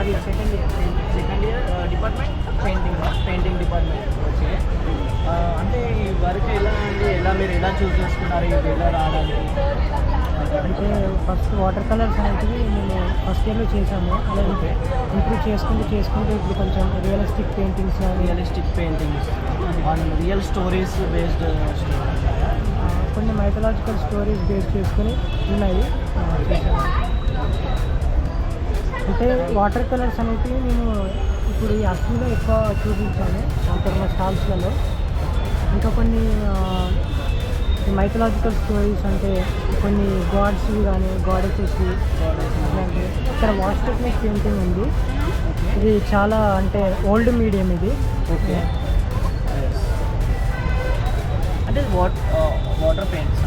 Year second year department painting department. Okay. అంటే ఈ work ఎలా ఉంది, మీరు ఎలా చూస్ చేసుకున్నారు ఇది ఎలా రావడానికి? అంటే ఫస్ట్ వాటర్ కలర్స్ అనేటివి మేము ఫస్ట్ ఇయర్లో చేసాము. అలాగే ఇంప్రూవ్ చేసుకుంటూ ఇప్పుడు కొంచెం realistic paintings on real stories based కొన్ని మైథలాజికల్ స్టోరీస్ బేస్ చేసుకుని ఉన్నాయి చేసాము. అంటే వాటర్ కలర్స్ అనేవి మేము ఇప్పుడు ఈ అస్సలు ఎక్కువ చూపించాము ఇక్కడ మా స్టాల్స్లలో. ఇంకా కొన్ని మైథలాజికల్ స్టోరీస్ అంటే కొన్ని గాడ్స్వి కానీ గాడెసెస్వి అలాంటి. ఇక్కడ వాష్ టెక్నిక్ పెయింటింగ్ ఉంది. ఇది చాలా అంటే ఓల్డ్ మీడియం ఇది. ఓకే. అంటే వాటర్ పెయింట్స్?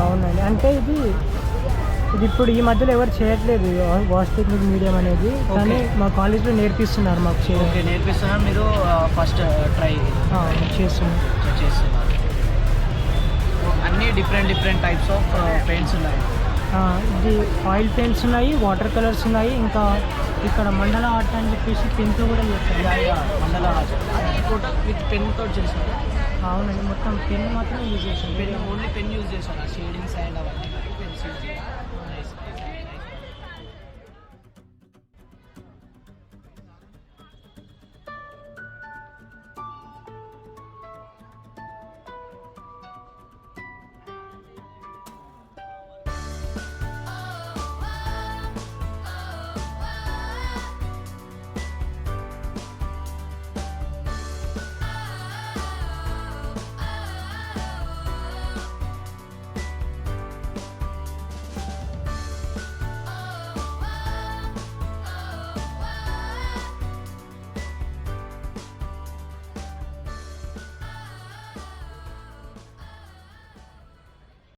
అవునండి. అంటే ఇది ఇప్పుడు ఈ మధ్యలో ఎవరు చేయట్లేదు వాష్ టెక్నిక్ మీడియం అనేది, కానీ మా కాలేజ్లో నేర్పిస్తున్నారు మాకు ఓకే, నేర్పిస్తున్నారు. మీరు ఫస్ట్ ట్రై చేస్తున్నారు. అన్నీ డిఫరెంట్ టైప్స్ ఆఫ్ పెయింట్స్ ఉన్నాయి. ఇది ఆయిల్ పెయింట్స్ ఉన్నాయి, వాటర్ కలర్స్ ఉన్నాయి, ఇంకా ఇక్కడ మండల ఆర్ట్ అని చెప్పేసి పెన్తో కూడా చేస్తారు. మండల ఆర్ట్ అది టోటల్ విత్ పెన్తో చేస్తారు. అవునండి, మొత్తం పెన్ మాత్రం యూజ్ చేస్తాను. ఓన్లీ పెన్ యూజ్ చేస్తాను, షేడింగ్స్ అండ్ అవన్నీ.